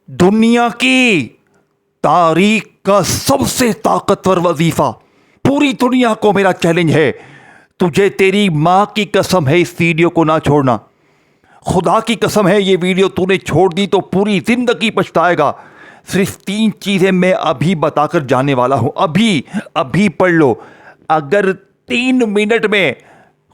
दुनिया की तारीख का सबसे ताकतवर वजीफा। पूरी दुनिया को मेरा चैलेंज है, तुझे तेरी माँ की कसम है इस वीडियो को ना छोड़ना। खुदा की कसम है, ये वीडियो तूने छोड़ दी तो पूरी जिंदगी पछताएगा। सिर्फ 3 चीजें मैं अभी बताकर जाने वाला हूं, अभी पढ़ लो। अगर 3 मिनट में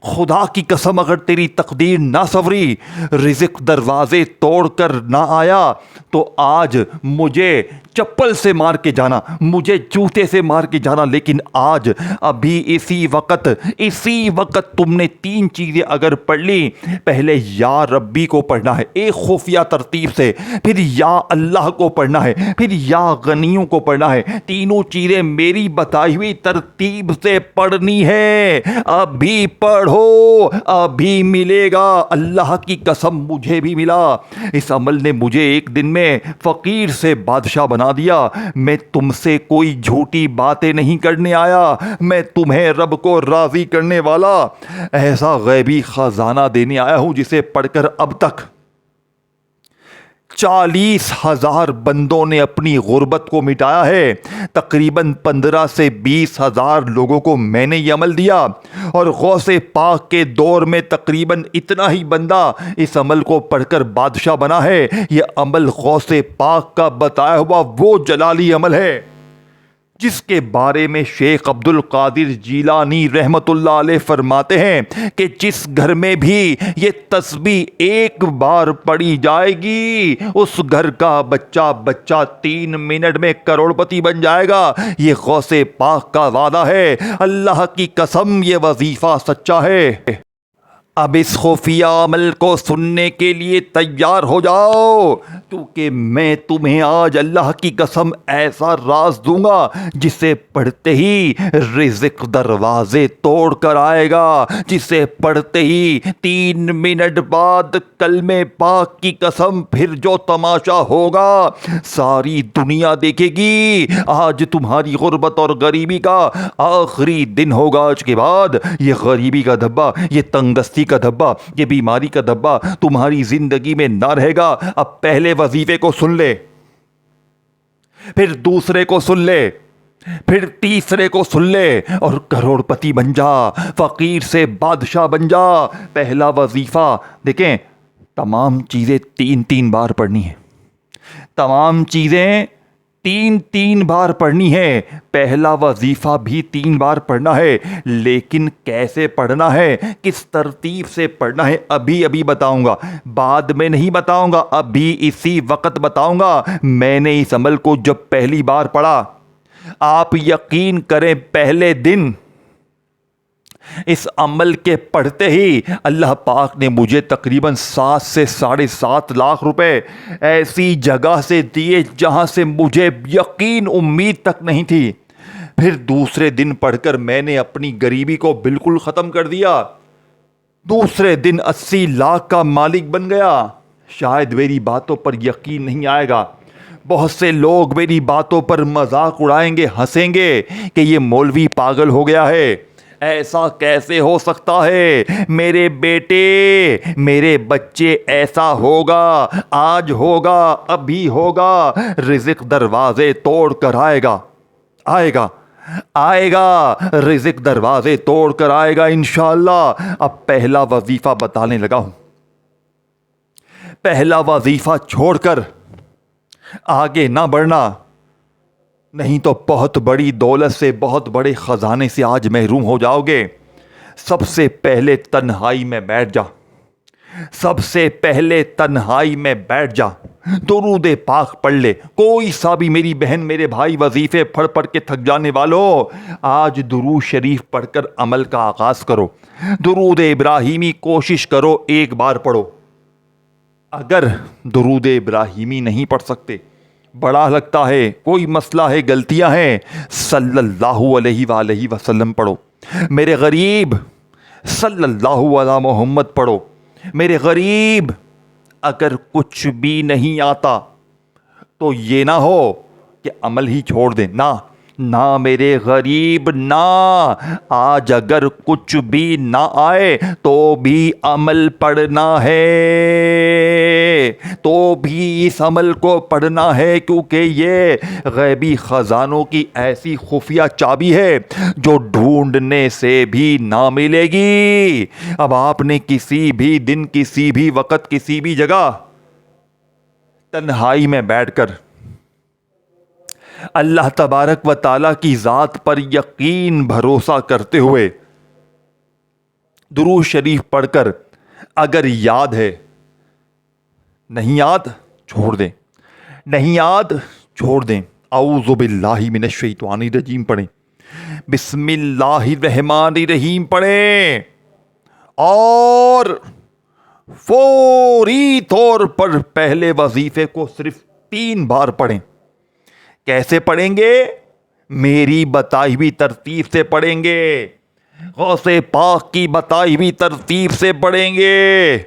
खुदा की कसम अगर तेरी तकदीर ना सवरी, रिज़्क दरवाजे तोड़कर ना आया तो आज मुझे चप्पल से मार के जाना, मुझे जूते से मार के जाना, लेकिन आज अभी इसी वक्त तुमने 3 चीज़ें अगर पढ़ ली। पहले या रब्बी को पढ़ना है एक खुफिया तरतीब से, फिर या अल्लाह को पढ़ना है, फिर या गनियों को पढ़ना है। तीनों चीज़ें मेरी बताई हुई तरतीब से पढ़नी है। अभी पढ़ो, अभी मिलेगा। अल्लाह की कसम मुझे भी मिला। इस अमल ने मुझे एक दिन में फकीर से बादशाह बना दिया। मैं तुमसे कोई झूठी बातें नहीं करने आया, मैं तुम्हें रब को राजी करने वाला ऐसा गैबी खजाना देने आया हूं जिसे पढ़कर अब तक 40,000 बंदों ने अपनी गुर्बत को मिटाया है। तकरीबन 15 से 20,000 लोगों को मैंने ये अमल दिया, और गौसे पाक के दौर में तकरीबन इतना ही बंदा इस अमल को पढ़कर बादशाह बना है। ये अमल गौसे पाक का बताया हुआ वो जलाली अमल है जिसके बारे में शेख अब्दुल कादिर जीलानी रहमतुल्लाह अलैह फरमाते हैं कि जिस घर में भी ये तस्बीह एक बार पढ़ी जाएगी उस घर का बच्चा 3 मिनट में करोड़पति बन जाएगा। ये गौसे पाक का वादा है, अल्लाह की कसम ये वजीफा सच्चा है। अब इस खुफिया अमल को सुनने के लिए तैयार हो जाओ, क्योंकि मैं तुम्हें आज अल्लाह की कसम ऐसा राज दूंगा जिसे पढ़ते ही रिज़्क दरवाजे तोड़ कर आएगा, जिसे पढ़ते ही 3 मिनट बाद कलमे पाक की कसम फिर जो तमाशा होगा सारी दुनिया देखेगी। आज तुम्हारी गुर्बत और गरीबी का आखिरी दिन होगा। आज के बाद ये गरीबी का धब्बा, ये तंगदस्ती का धब्बा, ये बीमारी का धब्बा तुम्हारी जिंदगी में ना रहेगा। अब पहले वजीफे को सुन ले, फिर दूसरे को सुन ले, फिर तीसरे को सुन ले और करोड़पति बन जा, फकीर से बादशाह बन जा। पहला वजीफा देखें, तमाम चीजें 3 बार पढ़नी है, तमाम चीजें 3 बार पढ़नी है। पहला वजीफा भी 3 बार पढ़ना है, लेकिन कैसे पढ़ना है, किस तरतीब से पढ़ना है अभी बताऊंगा, बाद में नहीं बताऊंगा, अभी इसी वक्त बताऊंगा। मैंने इस अमल को जब पहली बार पढ़ा, आप यकीन करें पहले दिन इस अमल के पढ़ते ही अल्लाह पाक ने मुझे तकरीबन 7 से 7.5 लाख रुपए ऐसी जगह से दिए जहां से मुझे यकीन उम्मीद तक नहीं थी। फिर दूसरे दिन पढ़कर मैंने अपनी गरीबी को बिल्कुल ख़त्म कर दिया। दूसरे दिन 80 लाख का मालिक बन गया। शायद मेरी बातों पर यकीन नहीं आएगा, बहुत से लोग मेरी बातों पर मजाक उड़ाएंगे, हंसेंगे कि ये मौलवी पागल हो गया है, ऐसा कैसे हो सकता है। मेरे बेटे, मेरे बच्चे, ऐसा होगा, आज होगा, अभी होगा। रिज़्क दरवाजे तोड़ कर आएगा, रिज़्क दरवाजे तोड़ कर आएगा इंशाअल्लाह। अब पहला वजीफा बताने लगा हूं। पहला वजीफा छोड़कर आगे ना बढ़ना, नहीं तो बहुत बड़ी दौलत से, बहुत बड़े ख़जाने से आज महरूम हो जाओगे। सबसे पहले तन्हाई में बैठ जा, सबसे पहले तन्हाई में बैठ जा, दुरूद पाक पढ़ ले। कोई सा भी, मेरी बहन, मेरे भाई, वजीफे पढ़ के थक जाने वालों, आज दुरूद शरीफ पढ़कर अमल का आगाज़ करो। दुरूद इब्राहिमी कोशिश करो, एक बार पढ़ो। अगर दुरूद इब्राहिमी नहीं पढ़ सकते, बड़ा लगता है, कोई मसला है, गलतियां हैं, सल्लल्लाहु अलैहि वसल्लम पढ़ो। मेरे गरीब, सल्लल्लाहु अला मोहम्मद पढ़ो। मेरे गरीब, अगर कुछ भी नहीं आता तो ये ना हो कि अमल ही छोड़ दें, ना, نہ میرے غریب نہ، آج اگر کچھ بھی نہ آئے تو بھی عمل پڑھنا ہے، تو بھی اس عمل کو پڑھنا ہے، کیونکہ یہ غیبی خزانوں کی ایسی خفیہ چابی ہے جو ڈھونڈنے سے بھی نہ ملے گی۔ اب آپ نے کسی بھی دن، کسی بھی وقت، کسی بھی جگہ تنہائی میں بیٹھ کر اللہ تبارک و تعالیٰ کی ذات پر یقین بھروسہ کرتے ہوئے درود شریف پڑھ کر اگر یاد ہے، نہیں یاد چھوڑ دیں، نہیں یاد چھوڑ دیں، اعوذ باللہ من الشیطان الرجیم پڑھیں، بسم اللہ الرحمن الرحیم پڑھیں، اور فوری طور پر پہلے وظیفے کو صرف 3 بار پڑھیں۔ کیسے پڑھیں گے؟ میری بتائی ہوئی ترتیب سے پڑھیں گے، غوث پاک کی بتائی ہوئی ترتیب سے پڑھیں گے،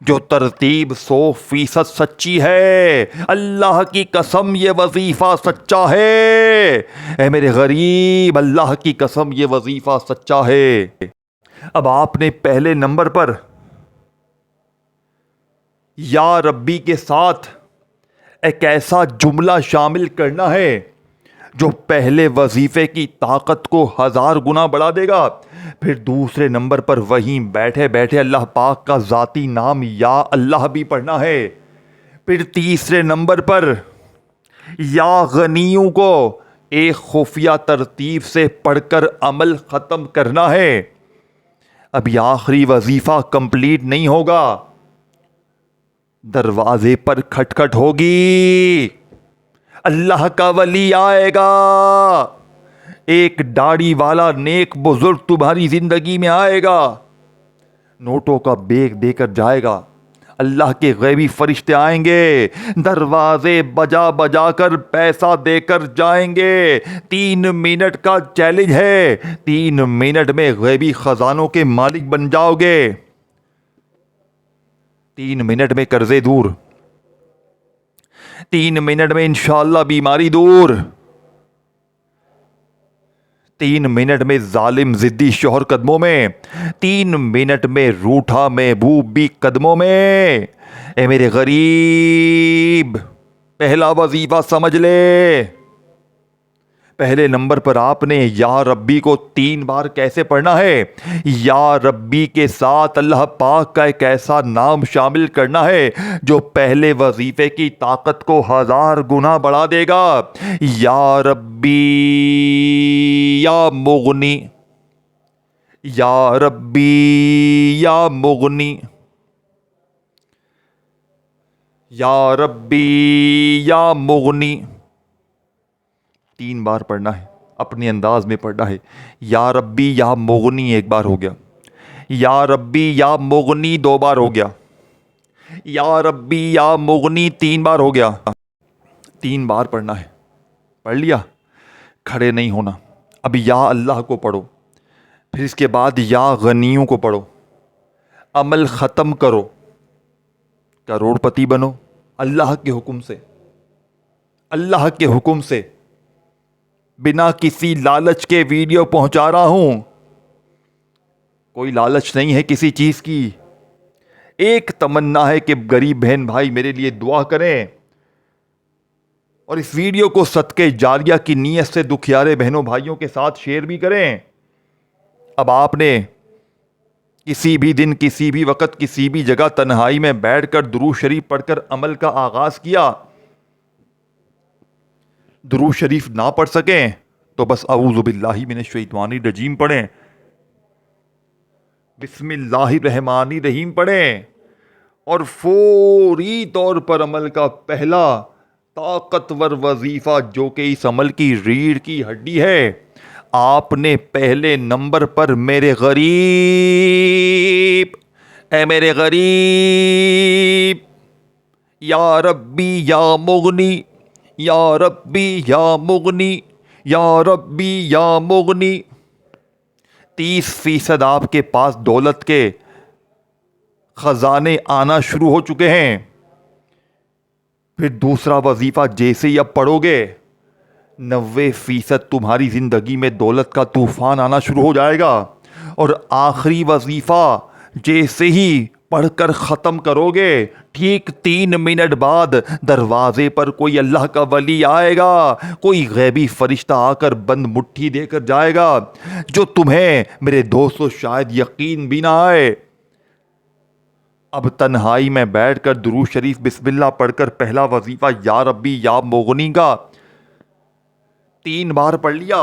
جو ترتیب 100% سچی ہے۔ اللہ کی قسم یہ وظیفہ سچا ہے، اے میرے غریب، اللہ کی قسم یہ وظیفہ سچا ہے۔ اب آپ نے پہلے نمبر پر یا ربی کے ساتھ ایک ایسا جملہ شامل کرنا ہے جو پہلے وظیفے کی طاقت کو 1000 گنا بڑھا دے گا۔ پھر دوسرے نمبر پر وہیں بیٹھے بیٹھے اللہ پاک کا ذاتی نام یا اللہ بھی پڑھنا ہے۔ پھر تیسرے نمبر پر یا غنیوں کو ایک خفیہ ترتیب سے پڑھ کر عمل ختم کرنا ہے۔ اب یہ آخری وظیفہ کمپلیٹ نہیں ہوگا، دروازے پر کھٹکھٹ ہوگی، اللہ کا ولی آئے گا، ایک داڑھی والا نیک بزرگ تمہاری زندگی میں آئے گا، نوٹوں کا بیگ دے کر جائے گا، اللہ کے غیبی فرشتے آئیں گے، دروازے بجا بجا کر پیسہ دے کر جائیں گے۔ 3 منٹ کا چیلنج ہے، 3 منٹ میں غیبی خزانوں کے مالک بن جاؤ گے، 3 منٹ میں قرضے دور، 3 منٹ میں انشاءاللہ بیماری دور، 3 منٹ میں ظالم ضدی شوہر قدموں میں، 3 منٹ میں روٹھا محبوب بھی قدموں میں۔ اے میرے غریب، پہلا وظیفہ سمجھ لے۔ پہلے نمبر پر آپ نے یا ربی کو 3 بار کیسے پڑھنا ہے؟ یا ربی کے ساتھ اللہ پاک کا ایک ایسا نام شامل کرنا ہے جو پہلے وظیفے کی طاقت کو 1000 گنا بڑھا دے گا۔ یا ربی یا مغنی، یا ربی یا مغنی، یا ربی یا مغنی، 3 بار پڑھنا ہے، اپنے انداز میں پڑھنا ہے۔ یا ربی یا مغنی 1 بار ہو گیا، یا ربی یا مغنی 2 بار ہو گیا، یا ربی یا مغنی 3 بار ہو گیا۔ 3 بار پڑھنا ہے، پڑھ لیا؟ کھڑے نہیں ہونا، اب یا اللہ کو پڑھو، پھر اس کے بعد یا غنیوں کو پڑھو، عمل ختم کرو، کروڑ پتی بنو اللہ کے حکم سے، اللہ کے حکم سے، بنا کسی لالچ کے ویڈیو پہنچا رہا ہوں، کوئی لالچ نہیں ہے کسی چیز کی، ایک تمنا ہے کہ غریب بہن بھائی میرے لیے دعا کریں، اور اس ویڈیو کو صدقے جاریہ کی نیت سے دکھیارے بہنوں بھائیوں کے ساتھ شیئر بھی کریں۔ اب آپ نے کسی بھی دن، کسی بھی وقت، کسی بھی جگہ تنہائی میں بیٹھ کر درود شریف پڑھ کر عمل کا آغاز کیا، درود شریف نہ پڑھ سکیں تو بس اعوذ باللہ من الشیطان الرجیم پڑھیں، بسم اللہ الرحمن الرحیم پڑھیں، اور فوری طور پر عمل کا پہلا طاقتور وظیفہ جو کہ اس عمل کی ریڑھ کی ہڈی ہے، آپ نے پہلے نمبر پر میرے غریب، اے میرے غریب، یا ربی یا مغنی، یا ربی یا مغنی، یا ربی یا مغنی، 30% آپ کے پاس دولت کے خزانے آنا شروع ہو چکے ہیں۔ پھر دوسرا وظیفہ جیسے ہی اب پڑھو گے، 90% तुम्हारी ज़िंदगी में दौलत का तूफ़ान आना शुरू हो जाएगा और आखिरी वजीफ़ा जैसे ही पढ़कर ख़त्म करोगे ठीक 3 मिनट बाद दरवाजे पर कोई अल्लाह का वली आएगा, कोई गैबी फरिश्ता आकर बंद मुट्ठी देकर जाएगा, जो तुम्हें मेरे दोस्तों शायद यकीन भी ना आए। अब तन्हाई में बैठकर दुरूद शरीफ बिस्मिल्लाह पढ़कर पहला वजीफ़ा या रब्बी या मुगनी का 3 बार पढ़ लिया।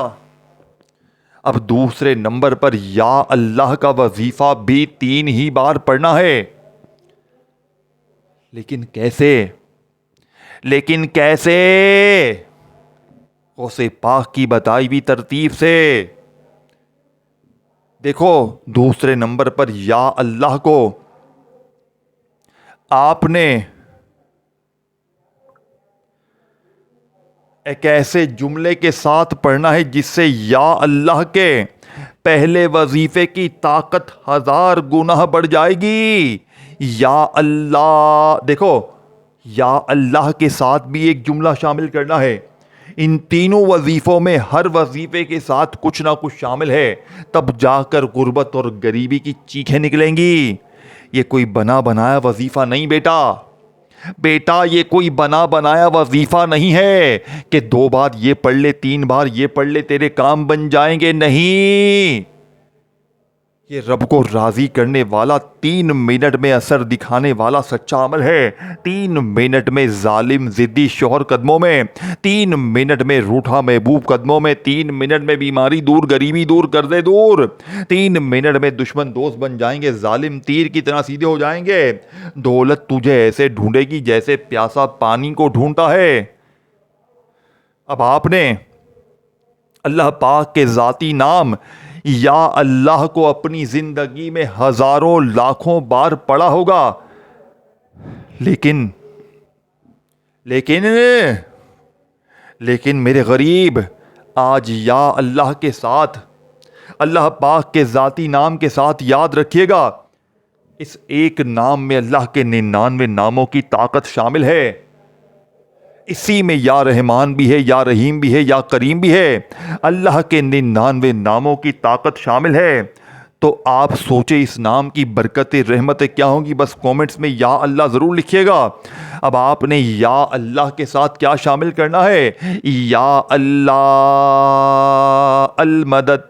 अब दूसरे नंबर पर या अल्लाह का वजीफा भी 3 ही बार पढ़ना है। लेकिन कैसे? गौसे पाक की बताई हुई तरतीब से। देखो, दूसरे नंबर पर या अल्लाह को आपने एक ऐसे जुमले के साथ पढ़ना है जिससे या अल्लाह के पहले वजीफे की ताकत 1000 गुना बढ़ जाएगी। या अल्लाह, देखो, या अल्लाह के साथ भी एक जुमला शामिल करना है। इन तीनों वजीफ़ों में हर वजीफ़े के साथ कुछ ना कुछ शामिल है, तब जाकर गुर्बत और गरीबी की चीखें निकलेंगी। ये कोई बना बनाया वजीफ़ा नहीं बेटा, ये कोई बना बनाया वजीफ़ा नहीं है कि 2 बार ये पढ़ ले 3 बार ये पढ़ ले तेरे काम बन जाएंगे। नहीं, ये रब को राज़ी करने वाला 3 मिनट में असर दिखाने वाला सच्चा अमल है। 3 मिनट में जालिम ज़िद्दी शौहर कदमों में, 3 मिनट में रूठा महबूब कदमों में, 3 मिनट में बीमारी दूर, गरीबी दूर, कर्जे दूर, 3 मिनट में दुश्मन दोस्त बन जाएंगे, जालिम तीर की तरह सीधे हो जाएंगे। दौलत तुझे ऐसे ढूंढेगी जैसे प्यासा पानी को ढूंढता है। अब आपने अल्लाह पाक के ज़ाती नाम या अल्लाह को अपनी ज़िंदगी में हज़ारों लाखों बार पढ़ा होगा, लेकिन मेरे गरीब, आज या अल्लाह के साथ, अल्लाह पाक के ज़ाती नाम के साथ याद रखिएगा, इस एक नाम में अल्लाह के 99 नामों की ताकत शामिल है। इसी में या रहमान भी है, या रहीम भी है, या करीम भी है। अल्लाह के 99 नामों की ताकत शामिल है। तो आप सोचे इस नाम की बरकतें, रहमतें क्या होंगी? बस कमेंट्स में या अल्लाह ज़रूर लिखिएगा। अब आपने या अल्लाह के साथ क्या शामिल करना है? या अल्लाह अल मदद,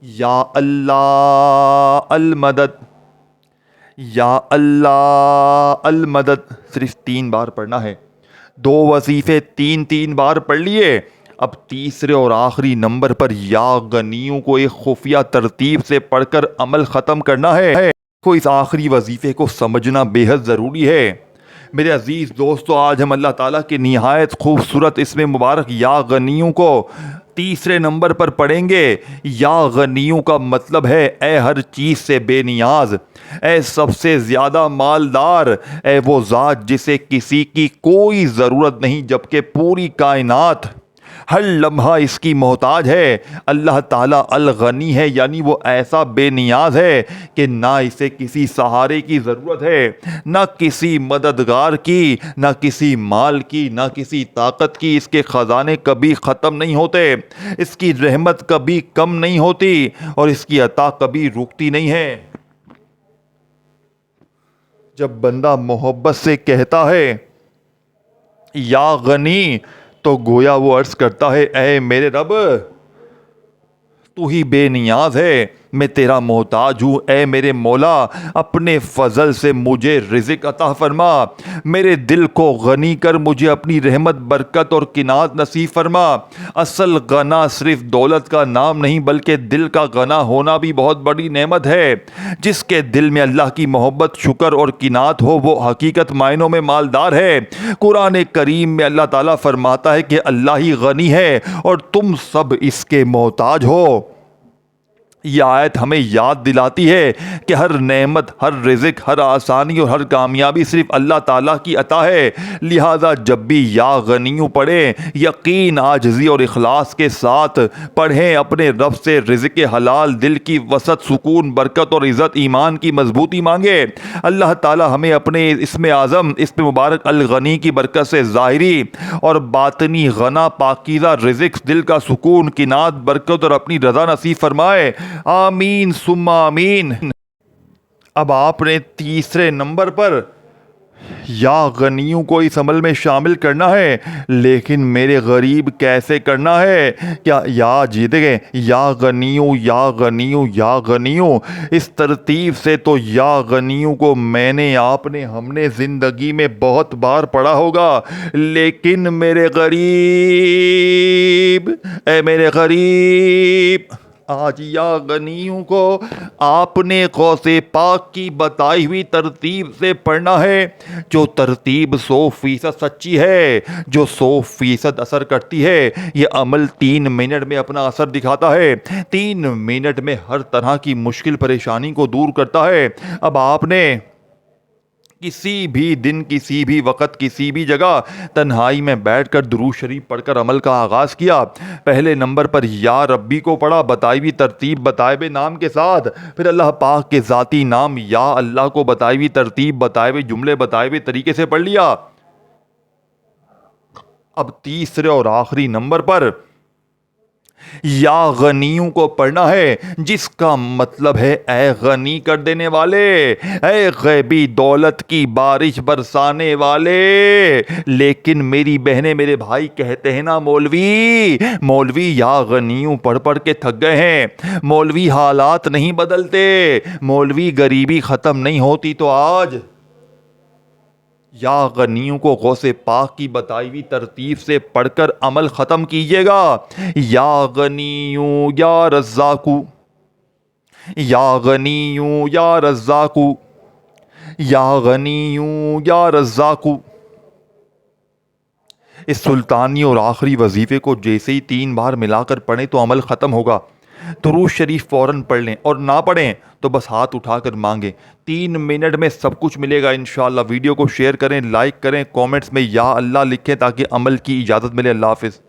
या अल्लाह अल मदद, या अल्लाह अल मदद, सिर्फ 3 बार पढ़ना है। 2 वजीफ़े 3 बार पढ़ लिए। अब तीसरे और आखिरी नंबर पर या गनियों को एक खुफिया तरतीब से पढ़कर अमल ख़त्म करना है। को इस आखिरी वजीफ़े को समझना बेहद ज़रूरी है। मेरे अज़ीज़ दोस्तों, आज हम अल्लाह ताला के निहायत खूबसूरत इसमें मुबारक या गनियों को तीसरे नंबर पर पढ़ेंगे। या गनियों का मतलब है ए हर चीज़ से बेनियाज, ए सबसे ज़्यादा मालदार, ए वो ज़ात जिसे किसी की कोई ज़रूरत नहीं जबकि पूरी कायनात हर लम्हा इसकी मोहताज है। अल्लाह ताला अल गनी है, यानी वो ऐसा बेनियाज है कि ना इसे किसी सहारे की ज़रूरत है, ना किसी मददगार की, ना किसी माल की, ना किसी ताकत की। इसके ख़जाने कभी ख़त्म नहीं होते, इसकी रहमत कभी कम नहीं होती और इसकी अता कभी रुकती नहीं है। जब बंदा मोहब्बत से कहता है या गनी, तो गोया वो अर्ज़ करता है ऐ मेरे रब, तू ही बेनियाज है, मैं तेरा मोहताज हूँ। ऐ मेरे मौला, अपने फ़ज़ल से मुझे रिज़्क़ अता फ़रमा, मेरे दिल को गनी कर, मुझे अपनी रहमत, बरकत और किनात नसीब फ़रमा। असल गना सिर्फ दौलत का नाम नहीं बल्कि दिल का गना होना भी बहुत बड़ी नेमत है। जिसके दिल में अल्लाह की मोहब्बत, शुक्र और किनात हो वो हकीकत मायनों में मालदार है। कुरान करीम में अल्लाह ताला फरमाता है कि अल्लाह ही गनी है और तुम सब इसके मोहताज हो। یہ آیت ہمیں یاد دلاتی ہے کہ ہر نعمت، ہر رزق، ہر آسانی اور ہر کامیابی صرف اللہ تعالیٰ کی عطا ہے۔ لہٰذا جب بھی یا غنیوں پڑھیں، یقین، عاجزی اور اخلاص کے ساتھ پڑھیں، اپنے رب سے رزق حلال، دل کی وسعت، سکون، برکت اور عزت، ایمان کی مضبوطی مانگے۔ اللہ تعالیٰ ہمیں اپنے اسم اعظم، اسم مبارک الغنی کی برکت سے ظاہری اور باطنی غنا، پاکیزہ رزق، دل کا سکون، قناعت، برکت اور اپنی رضا نصیب فرمائے۔ آمین ثم آمین۔ اب آپ نے تیسرے نمبر پر یا غنیوں کو اس عمل میں شامل کرنا ہے، لیکن میرے غریب کیسے کرنا ہے؟ کیا یا جیتے گئے یا غنیوں، یا غنیوں، یا غنیوں، اس ترتیب سے تو یا غنیوں کو میں نے، آپ نے، ہم نے زندگی میں بہت بار پڑھا ہوگا، لیکن میرے غریب، اے میرے غریب، آج یا غنیوں کو آپ نے غوث پاک کی بتائی ہوئی ترتیب سے پڑھنا ہے، جو ترتیب 100% سچی ہے، جو 100% اثر کرتی ہے۔ یہ عمل 3 منٹ میں اپنا اثر دکھاتا ہے، 3 منٹ میں ہر طرح کی مشکل پریشانی کو دور کرتا ہے۔ اب آپ نے کسی بھی دن، کسی بھی وقت، کسی بھی جگہ تنہائی میں بیٹھ کر درود شریف پڑھ کر عمل کا آغاز کیا۔ پہلے نمبر پر یا ربی کو پڑھا، بتائی ہوئی ترتیب، بتائے ہوئے نام کے ساتھ، پھر اللہ پاک کے ذاتی نام یا اللہ کو بتائی ہوئی ترتیب، بتائے ہوئے جملے، بتائے ہوئے طریقے سے پڑھ لیا۔ اب تیسرے اور آخری نمبر پر یا غنیوں کو پڑھنا ہے، جس کا مطلب ہے اے غنی کر دینے والے، اے غیبی دولت کی بارش برسانے والے۔ لیکن میری بہنیں، میرے بھائی کہتے ہیں نا مولوی یا غنیوں پڑھ پڑھ کے تھک گئے ہیں، مولوی حالات نہیں بدلتے، مولوی غریبی ختم نہیں ہوتی، تو آج یا غنیوں کو غوث پاک کی بتائی ہوئی ترتیب سے پڑھ کر عمل ختم کیجیے گا۔ یا غنیوں یا رزاقو، یا غنیوں یا رزاقو، یا غنیوں یا رزاقو۔ اس سلطانی اور آخری وظیفے کو جیسے ہی 3 بار ملا کر پڑھیں تو عمل ختم ہوگا۔ درود شریف فوراً پڑھ لیں، اور نہ پڑھیں تو بس ہاتھ اٹھا کر مانگیں، 3 منٹ میں سب کچھ ملے گا انشاءاللہ۔ ویڈیو کو شیئر کریں، لائک کریں، کومنٹس میں یا اللہ لکھیں تاکہ عمل کی اجازت ملے۔ اللہ حافظ۔